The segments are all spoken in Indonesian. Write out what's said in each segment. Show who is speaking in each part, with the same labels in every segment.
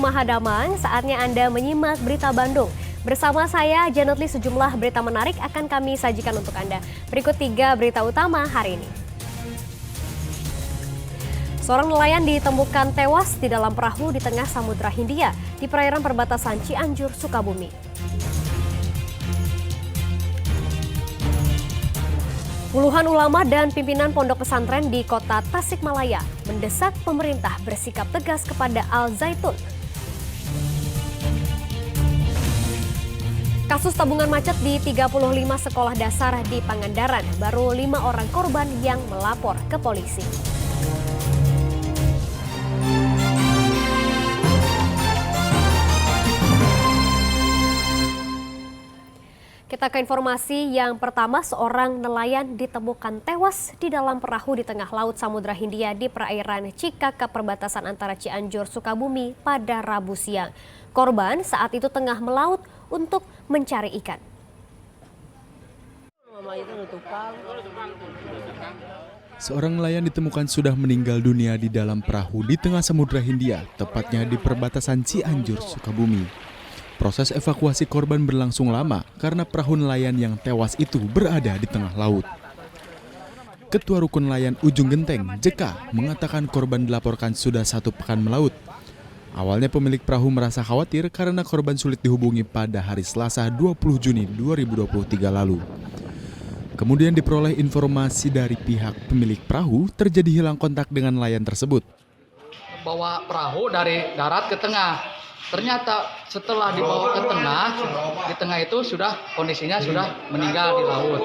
Speaker 1: Mahadaman, saatnya Anda menyimak Berita Bandung. Bersama saya, Janet Lee, sejumlah berita menarik akan kami sajikan untuk Anda. Berikut 3 berita utama hari ini. Seorang nelayan ditemukan tewas di dalam perahu di tengah Samudra Hindia di perairan perbatasan Cianjur, Sukabumi. Puluhan ulama dan pimpinan pondok pesantren di kota Tasikmalaya mendesak pemerintah bersikap tegas kepada Al Zaitun. Kasus tabungan macet di 35 sekolah dasar di Pangandaran, baru 5 orang korban yang melapor ke polisi. Kita ke informasi yang pertama, seorang nelayan ditemukan tewas di dalam perahu di tengah Laut Samudra Hindia di perairan Cikaka perbatasan antara Cianjur, Sukabumi pada Rabu siang. Korban saat itu tengah melaut untuk mencari ikan.
Speaker 2: Seorang nelayan ditemukan sudah meninggal dunia di dalam perahu di tengah Samudra Hindia, tepatnya di perbatasan Cianjur, Sukabumi. Proses evakuasi korban berlangsung lama karena perahu nelayan yang tewas itu berada di tengah laut. Ketua Rukun Nelayan Ujung Genteng, Jeka, mengatakan korban dilaporkan sudah 1 pekan melaut. Awalnya pemilik perahu merasa khawatir karena korban sulit dihubungi pada hari Selasa 20 Juni 2023 lalu. Kemudian diperoleh informasi dari pihak pemilik perahu terjadi hilang kontak dengan nelayan tersebut.
Speaker 3: Bawa perahu dari darat ke tengah. Ternyata setelah dibawa ke tengah, di tengah itu kondisinya sudah meninggal di laut.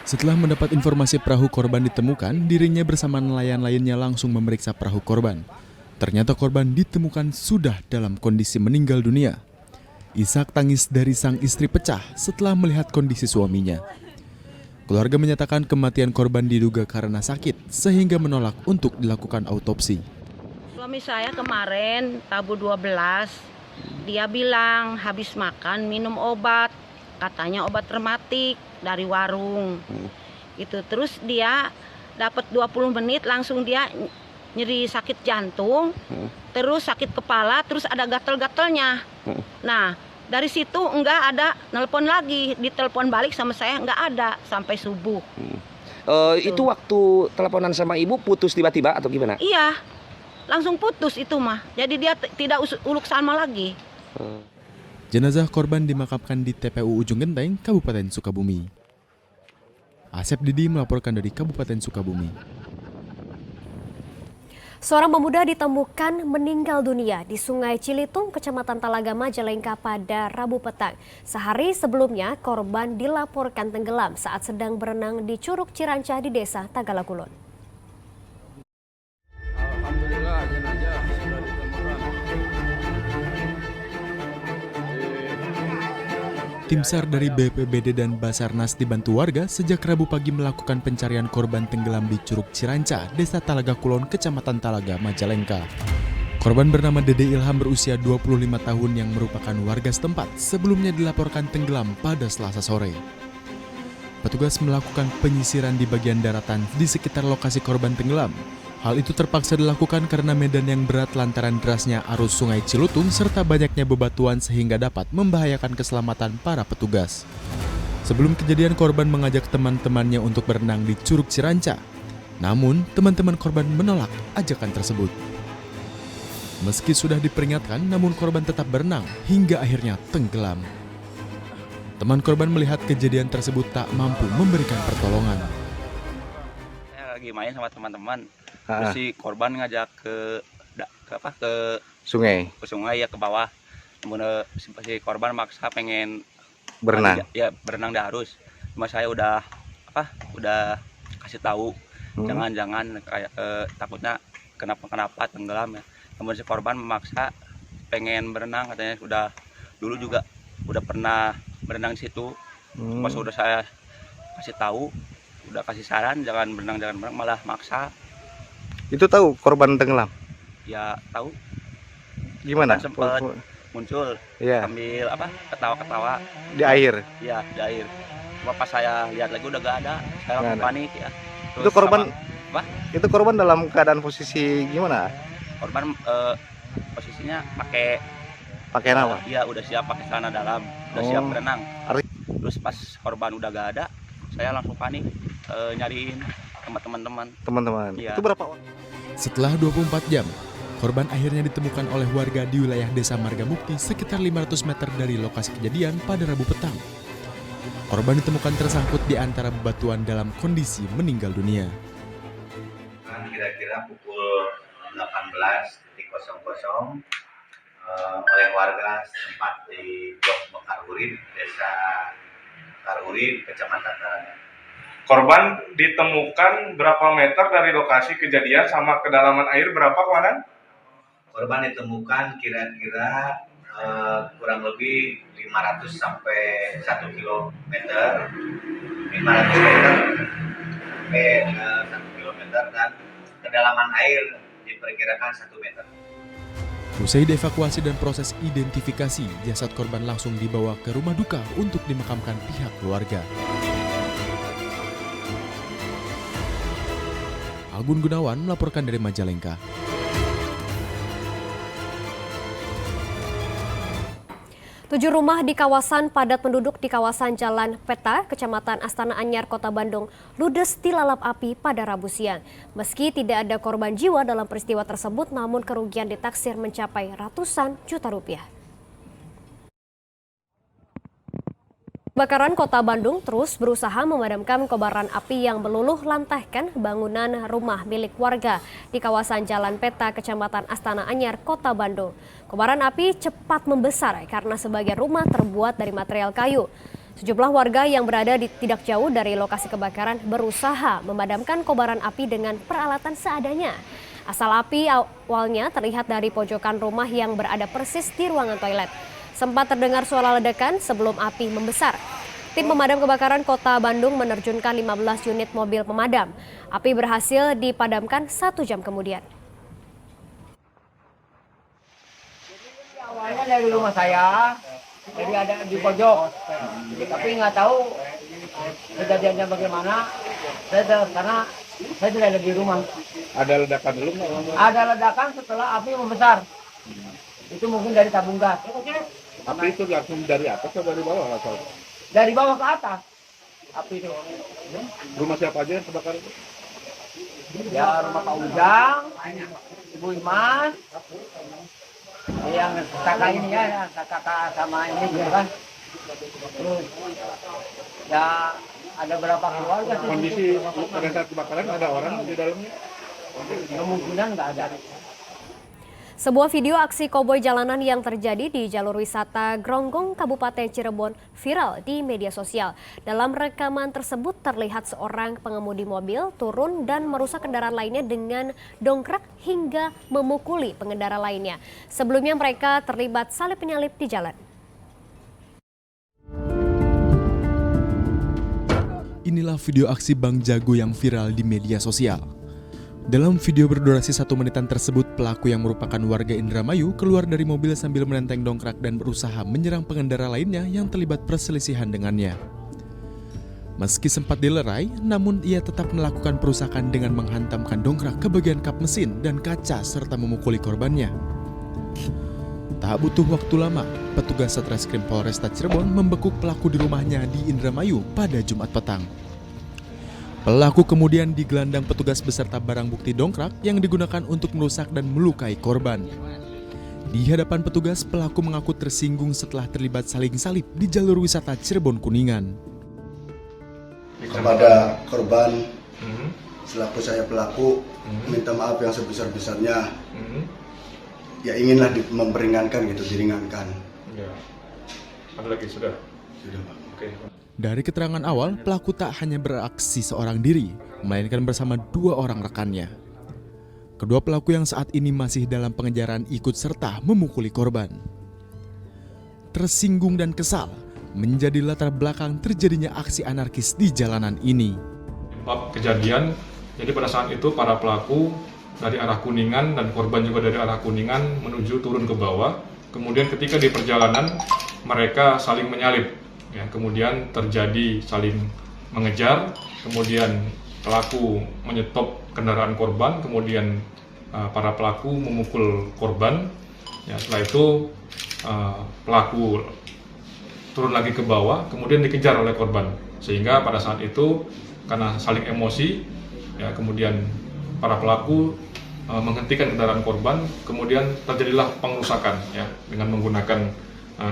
Speaker 2: Setelah mendapat informasi perahu korban ditemukan, dirinya bersama nelayan lainnya langsung memeriksa perahu korban. Ternyata korban ditemukan sudah dalam kondisi meninggal dunia. Isak tangis dari sang istri pecah setelah melihat kondisi suaminya. Keluarga menyatakan kematian korban diduga karena sakit, sehingga menolak untuk dilakukan autopsi.
Speaker 4: Suami saya kemarin Rabu 12, dia bilang habis makan minum obat, katanya obat rematik dari warung. Itu terus dia dapat 20 menit langsung dia nyeri sakit jantung, terus sakit kepala, terus ada gatel-gatelnya. Nah, dari situ enggak ada, nelpon lagi, ditelepon balik sama saya enggak ada sampai subuh.
Speaker 5: Itu waktu teleponan sama ibu putus tiba-tiba atau gimana?
Speaker 4: Iya. Langsung putus itu mah, jadi dia tidak uluk sama lagi.
Speaker 2: Jenazah korban dimakamkan di TPU Ujung Genteng, Kabupaten Sukabumi. Asep Didi melaporkan dari Kabupaten Sukabumi.
Speaker 1: Seorang pemuda ditemukan meninggal dunia di Sungai Cilitung, Kecamatan Talaga, Majalengka pada Rabu petang. Sehari sebelumnya, korban dilaporkan tenggelam saat sedang berenang di Curug Ciranca di Desa Tagalakulon.
Speaker 2: Tim SAR dari BPBD dan Basarnas dibantu warga sejak Rabu pagi melakukan pencarian korban tenggelam di Curug Ciranca, Desa Talaga Kulon, Kecamatan Talaga, Majalengka. Korban bernama Dede Ilham berusia 25 tahun yang merupakan warga setempat, sebelumnya dilaporkan tenggelam pada Selasa sore. Petugas melakukan penyisiran di bagian daratan di sekitar lokasi korban tenggelam. Hal itu terpaksa dilakukan karena medan yang berat lantaran derasnya arus Sungai Cilutung serta banyaknya bebatuan sehingga dapat membahayakan keselamatan para petugas. Sebelum kejadian, korban mengajak teman-temannya untuk berenang di Curug Ciranca. Namun, teman-teman korban menolak ajakan tersebut. Meski sudah diperingatkan, namun korban tetap berenang hingga akhirnya tenggelam. Teman korban melihat kejadian tersebut tak mampu memberikan pertolongan.
Speaker 6: Saya lagi main sama teman-teman. Terus si korban ngajak ke
Speaker 5: Sungai.
Speaker 6: Ke sungai ya, ke bawah. Kemudian si korban maksa pengen
Speaker 5: Berenang.
Speaker 6: Ya berenang dah harus. Cuma saya udah kasih tahu jangan kayak takutnya kenapa tenggelam ya. Kemudian si korban memaksa pengen berenang, katanya dulu juga udah pernah berenang di situ. Pas udah saya kasih tahu, udah kasih saran jangan berenang malah maksa.
Speaker 5: Itu tahu korban tenggelam?
Speaker 6: Ya tahu.
Speaker 5: Gimana?
Speaker 6: Kan sempat muncul sambil ketawa-ketawa
Speaker 5: Di air?
Speaker 6: Iya, di air. Cuma pas saya lihat lagi udah gak ada, saya langsung panik ya. Terus
Speaker 5: Itu korban dalam keadaan posisi gimana?
Speaker 6: Korban posisinya pakai
Speaker 7: apa?
Speaker 6: iya udah siap pakai celana dalam, udah siap berenang. Terus pas korban udah gak ada, saya langsung panik nyariin sama teman-teman. Iya.
Speaker 7: Itu berapa waktu?
Speaker 2: Setelah 24 jam, korban akhirnya ditemukan oleh warga di wilayah Desa Margamukti sekitar 500 meter dari lokasi kejadian pada Rabu petang. Korban ditemukan tersangkut di antara bebatuan dalam kondisi meninggal dunia.
Speaker 8: Kira-kira pukul 18.00 oleh warga setempat di Blok Mekarurip, Desa Karurip, Kecamatan Talaga.
Speaker 9: Korban ditemukan berapa meter dari lokasi kejadian sama kedalaman air berapa kemarin?
Speaker 8: Korban ditemukan kira-kira kurang lebih 500 sampai 1 kilometer, 500 meter sampai 1 kilometer, dan kedalaman air diperkirakan 1 meter.
Speaker 2: Usai dievakuasi dan proses identifikasi, jasad korban langsung dibawa ke rumah duka untuk dimakamkan pihak keluarga. Agun Gunawan melaporkan dari Majalengka.
Speaker 1: Tujuh rumah di kawasan padat penduduk di kawasan Jalan Peta, Kecamatan Astana Anyar, Kota Bandung, ludes dilalap api pada Rabu siang. Meski tidak ada korban jiwa dalam peristiwa tersebut, namun kerugian ditaksir mencapai ratusan juta rupiah. Kebakaran Kota Bandung terus berusaha memadamkan kobaran api yang meluluh lantahkan bangunan rumah milik warga di kawasan Jalan Peta, Kecamatan Astana Anyar, Kota Bandung. Kobaran api cepat membesar karena sebagian rumah terbuat dari material kayu. Sejumlah warga yang berada tidak jauh dari lokasi kebakaran berusaha memadamkan kobaran api dengan peralatan seadanya. Asal api awalnya terlihat dari pojokan rumah yang berada persis di ruangan toilet. Sempat terdengar suara ledakan sebelum api membesar. Tim pemadam kebakaran Kota Bandung menerjunkan 15 unit mobil pemadam. Api berhasil dipadamkan 1 jam kemudian.
Speaker 10: Awalnya dari rumah saya, jadi ada di pojok. Tapi nggak tahu kejadiannya bagaimana. Karena saya tidak ada di rumah.
Speaker 9: Ada ledakan dulu nggak?
Speaker 10: Ada ledakan setelah api membesar. Itu mungkin dari tabung gas.
Speaker 9: Api itu langsung dari atas atau dari bawah?
Speaker 10: Dari bawah ke atas. Api itu.
Speaker 9: Rumah siapa aja yang kebakar itu?
Speaker 10: Ya rumah Pak Ujang, Ibu Imas, yang kakak ini ya, kakak sama ini gitu kan. Terus ya ada berapa keluarga sih.
Speaker 9: Kondisi pada saat kebakaran ada orang di dalamnya?
Speaker 10: Kemungkinan nggak ada.
Speaker 1: Sebuah video aksi koboi jalanan yang terjadi di jalur wisata Gronggong, Kabupaten Cirebon viral di media sosial. Dalam rekaman tersebut terlihat seorang pengemudi mobil turun dan merusak kendaraan lainnya dengan dongkrak hingga memukuli pengendara lainnya. Sebelumnya mereka terlibat salip penyalip di jalan.
Speaker 2: Inilah video aksi Bang Jago yang viral di media sosial. Dalam video berdurasi 1 menitan tersebut, pelaku yang merupakan warga Indramayu keluar dari mobil sambil menenteng dongkrak dan berusaha menyerang pengendara lainnya yang terlibat perselisihan dengannya. Meski sempat dilerai, namun ia tetap melakukan perusakan dengan menghantamkan dongkrak ke bagian kap mesin dan kaca serta memukuli korbannya. Tak butuh waktu lama, petugas Satreskrim Polresta Cirebon membekuk pelaku di rumahnya di Indramayu pada Jumat petang. Pelaku kemudian digelandang petugas beserta barang bukti dongkrak yang digunakan untuk merusak dan melukai korban. Di hadapan petugas, pelaku mengaku tersinggung setelah terlibat saling salip di jalur wisata Cirebon Kuningan.
Speaker 11: Kepada korban, selaku saya pelaku, minta maaf yang sebesar-besarnya. Ya inginlah memperingankan gitu, diringankan.
Speaker 9: Ya. Ada lagi sudah?
Speaker 11: Sudah, Pak.
Speaker 9: Oke.
Speaker 2: Dari keterangan awal, pelaku tak hanya beraksi seorang diri, melainkan bersama 2 orang rekannya. Kedua pelaku yang saat ini masih dalam pengejaran ikut serta memukuli korban. Tersinggung dan kesal menjadi latar belakang terjadinya aksi anarkis di jalanan ini.
Speaker 12: Kejadian, jadi pada saat itu para pelaku dari arah Kuningan dan korban juga dari arah Kuningan menuju turun ke bawah. Kemudian ketika di perjalanan mereka saling menyalip. Ya, kemudian terjadi saling mengejar, kemudian pelaku menyetop kendaraan korban, kemudian para pelaku memukul korban. Ya, setelah itu pelaku turun lagi ke bawah, kemudian dikejar oleh korban. Sehingga pada saat itu karena saling emosi, ya, kemudian para pelaku menghentikan kendaraan korban, kemudian terjadilah pengrusakan, ya, dengan menggunakan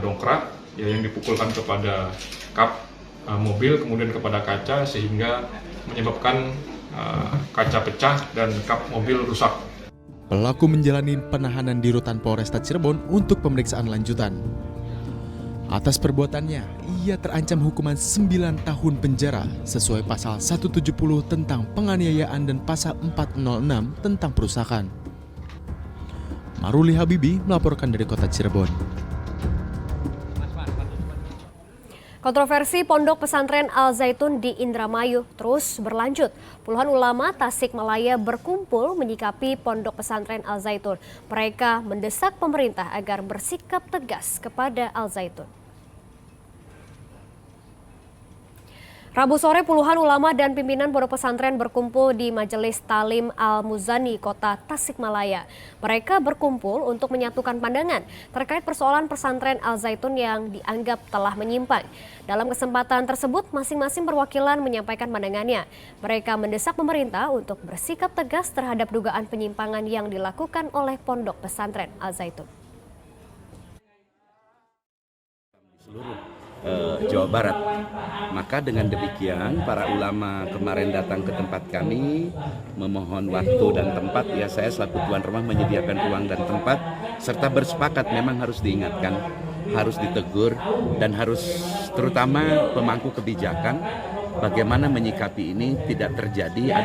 Speaker 12: dongkrak, ya, yang dipukulkan kepada kap mobil, kemudian kepada kaca, sehingga menyebabkan kaca pecah dan kap mobil rusak.
Speaker 2: Pelaku menjalani penahanan di Rutan Polresta Cirebon untuk pemeriksaan lanjutan. Atas perbuatannya, ia terancam hukuman 9 tahun penjara sesuai pasal 170 tentang penganiayaan dan pasal 406 tentang perusakan. Maruli Habibi melaporkan dari kota Cirebon.
Speaker 1: Kontroversi Pondok Pesantren Al Zaitun di Indramayu terus berlanjut. Puluhan ulama Tasikmalaya berkumpul menyikapi Pondok Pesantren Al Zaitun. Mereka mendesak pemerintah agar bersikap tegas kepada Al Zaitun. Rabu sore puluhan ulama dan pimpinan pondok pesantren berkumpul di Majelis Talim Al-Muzani, Kota Tasikmalaya. Mereka berkumpul untuk menyatukan pandangan terkait persoalan pesantren Al Zaitun yang dianggap telah menyimpang. Dalam kesempatan tersebut, masing-masing perwakilan menyampaikan pandangannya. Mereka mendesak pemerintah untuk bersikap tegas terhadap dugaan penyimpangan yang dilakukan oleh pondok pesantren Al Zaitun.
Speaker 7: Jawa Barat. Maka dengan demikian para ulama kemarin datang ke tempat kami memohon waktu dan tempat, ya saya selaku tuan rumah menyediakan ruang dan tempat serta bersepakat memang harus diingatkan, harus ditegur dan harus terutama pemangku kebijakan bagaimana menyikapi ini tidak terjadi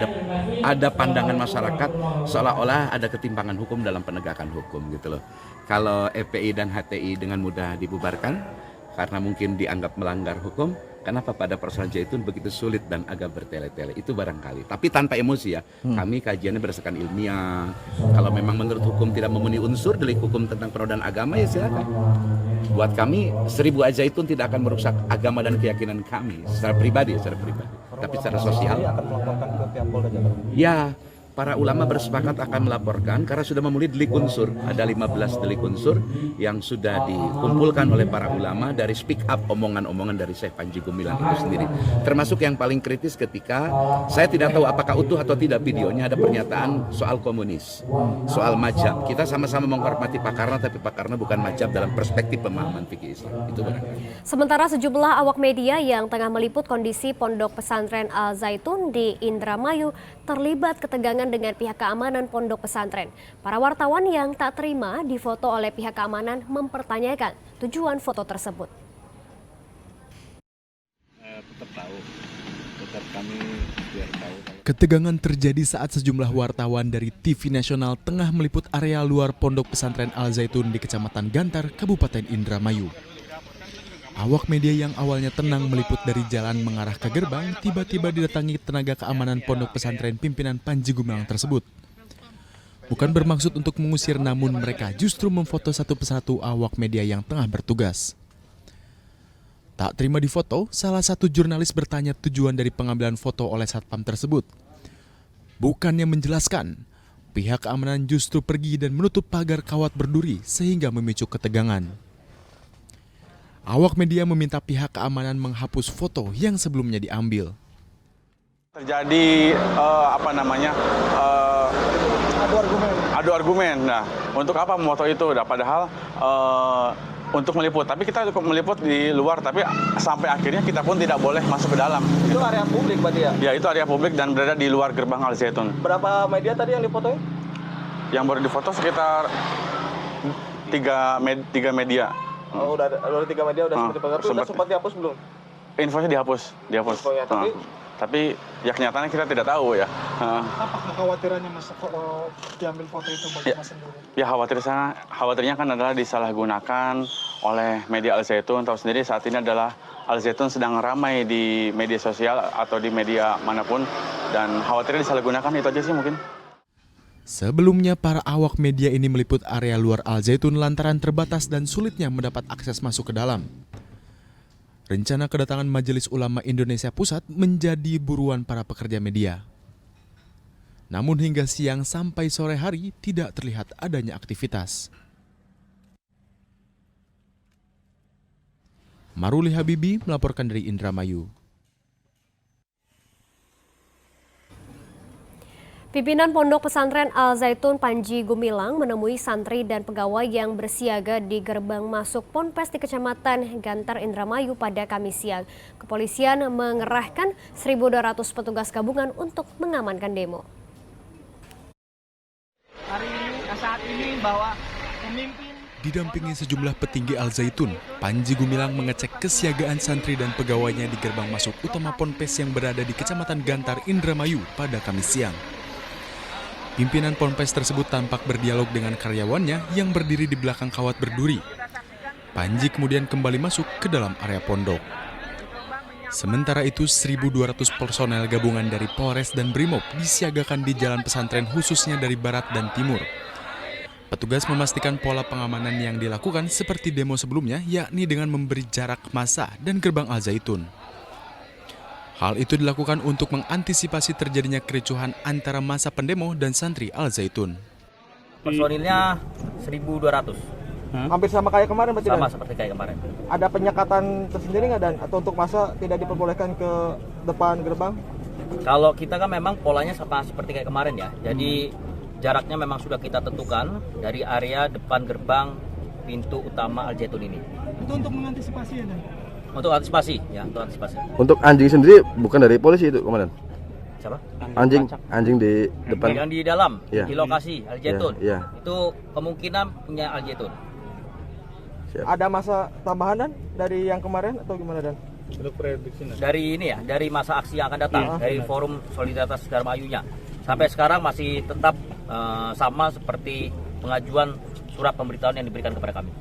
Speaker 7: ada pandangan masyarakat seolah-olah ada ketimpangan hukum dalam penegakan hukum gitu loh. Kalau FPI dan HTI dengan mudah dibubarkan karena mungkin dianggap melanggar hukum, kenapa pada persoalan Zaitun begitu sulit dan agak bertele-tele? Itu barangkali. Tapi tanpa emosi ya, kami kajiannya berdasarkan ilmiah. Kalau memang menurut hukum tidak memenuhi unsur delik hukum tentang penodaan agama, ya silakan. Buat kami 1000 Zaitun tidak akan merusak agama dan keyakinan kami secara pribadi. Tapi secara sosial, ya para ulama bersepakat akan melaporkan karena sudah memenuhi delik unsur. Ada 15 delik unsur yang sudah dikumpulkan oleh para ulama dari speak up omongan-omongan dari Syekh Panji Gumilang itu sendiri. Termasuk yang paling kritis ketika saya tidak tahu apakah utuh atau tidak videonya, ada pernyataan soal komunis, soal mazhab. Kita sama-sama menghormati Pak Karna, tapi Pak Karna bukan mazhab dalam perspektif pemahaman fikih Islam. Itu barangkali.
Speaker 1: Sementara sejumlah awak media yang tengah meliput kondisi Pondok Pesantren Al Zaitun di Indramayu terlibat ketegangan dengan pihak keamanan pondok pesantren. Para wartawan yang tak terima difoto oleh pihak keamanan mempertanyakan tujuan foto tersebut.
Speaker 2: Ketegangan terjadi saat sejumlah wartawan dari TV nasional tengah meliput area luar pondok pesantren Al Zaitun di Kecamatan Gantar, Kabupaten Indramayu. Awak media yang awalnya tenang meliput dari jalan mengarah ke gerbang, tiba-tiba didatangi tenaga keamanan pondok pesantren pimpinan Panji Gumilang tersebut. Bukan bermaksud untuk mengusir, namun mereka justru memfoto satu persatu awak media yang tengah bertugas. Tak terima difoto, salah satu jurnalis bertanya tujuan dari pengambilan foto oleh satpam tersebut. Bukannya menjelaskan, pihak keamanan justru pergi dan menutup pagar kawat berduri sehingga memicu ketegangan. Awak media meminta pihak keamanan menghapus foto yang sebelumnya diambil.
Speaker 13: Terjadi adu argumen. Nah, untuk apa foto itu? Nah, padahal untuk meliput. Tapi kita cukup meliput di luar. Tapi sampai akhirnya kita pun tidak boleh masuk ke dalam.
Speaker 14: Itu area publik berarti ya?
Speaker 13: Ya, itu area publik dan berada di luar gerbang Al Zaitun.
Speaker 14: Berapa media tadi yang difotoin?
Speaker 13: Yang baru difoto sekitar 3 media.
Speaker 14: Oh, udah 3 media udah seperti itu. Udah sempat dihapus belum?
Speaker 13: Infonya dihapus.
Speaker 14: Infonya,
Speaker 13: tapi ya kenyataannya kita tidak tahu ya.
Speaker 15: Apa kekhawatirannya Mas kalau diambil foto itu bagi Mas sendiri?
Speaker 13: Ya khawatirnya kan adalah disalahgunakan oleh media Al Zaitun. Tahu sendiri saat ini adalah Al Zaitun sedang ramai di media sosial atau di media manapun dan khawatirnya disalahgunakan, itu aja sih mungkin.
Speaker 2: Sebelumnya, para awak media ini meliput area luar Al Zaitun lantaran terbatas dan sulitnya mendapat akses masuk ke dalam. Rencana kedatangan Majelis Ulama Indonesia Pusat menjadi buruan para pekerja media. Namun hingga siang sampai sore hari tidak terlihat adanya aktivitas. Maruli Habibi melaporkan dari Indramayu.
Speaker 1: Pimpinan Pondok Pesantren Al Zaitun Panji Gumilang menemui santri dan pegawai yang bersiaga di gerbang masuk Ponpes di Kecamatan Gantar, Indramayu pada Kamis siang. Kepolisian mengerahkan 1.200 petugas gabungan untuk mengamankan demo.
Speaker 10: Hari ini, saat ini bahwa pemimpin
Speaker 2: Didampingi sejumlah petinggi Al Zaitun, Panji Gumilang mengecek kesiagaan santri dan pegawainya di gerbang masuk utama Ponpes yang berada di Kecamatan Gantar, Indramayu pada Kamis siang. Pimpinan Ponpes tersebut tampak berdialog dengan karyawannya yang berdiri di belakang kawat berduri. Panji kemudian kembali masuk ke dalam area pondok. Sementara itu, 1.200 personel gabungan dari Polres dan Brimob disiagakan di jalan pesantren khususnya dari barat dan timur. Petugas memastikan pola pengamanan yang dilakukan seperti demo sebelumnya, yakni dengan memberi jarak massa dan gerbang Al Zaitun. Hal itu dilakukan untuk mengantisipasi terjadinya kericuhan antara massa pendemo dan santri Al Zaitun.
Speaker 16: Personilnya 1.200.
Speaker 14: Hampir sama kayak kemarin berarti?
Speaker 16: Sama seperti kayak kemarin.
Speaker 14: Ada penyekatan tersendiri nggak Dan? Atau untuk masa tidak diperbolehkan ke depan gerbang?
Speaker 16: Kalau kita kan memang polanya sama seperti kayak kemarin ya. Jadi jaraknya memang sudah kita tentukan dari area depan gerbang pintu utama Al Zaitun ini.
Speaker 15: Itu untuk mengantisipasi ya, Dan?
Speaker 16: Untuk antisipasi, ya, untuk antisipasi.
Speaker 17: Untuk anjing sendiri bukan dari polisi itu, Komandan?
Speaker 16: Siapa?
Speaker 17: Anjing di depan.
Speaker 16: Yang di dalam,
Speaker 17: ya.
Speaker 16: di lokasi Al Zaitun.
Speaker 17: Ya.
Speaker 16: Itu kemungkinan punya Al Zaitun.
Speaker 14: Siap. Ada masa tambahan Dan dari yang kemarin atau gimana Dan?
Speaker 16: Dari ini ya, dari masa aksi yang akan datang, dari Forum Solidaritas Indramayunya. Sampai sekarang masih tetap sama seperti pengajuan surat pemberitahuan yang diberikan kepada kami.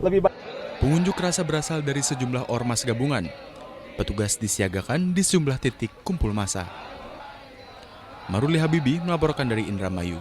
Speaker 2: Pengunjuk rasa berasal dari sejumlah ormas gabungan. Petugas disiagakan di sejumlah titik kumpul massa. Maruli Habibi melaporkan dari Indramayu.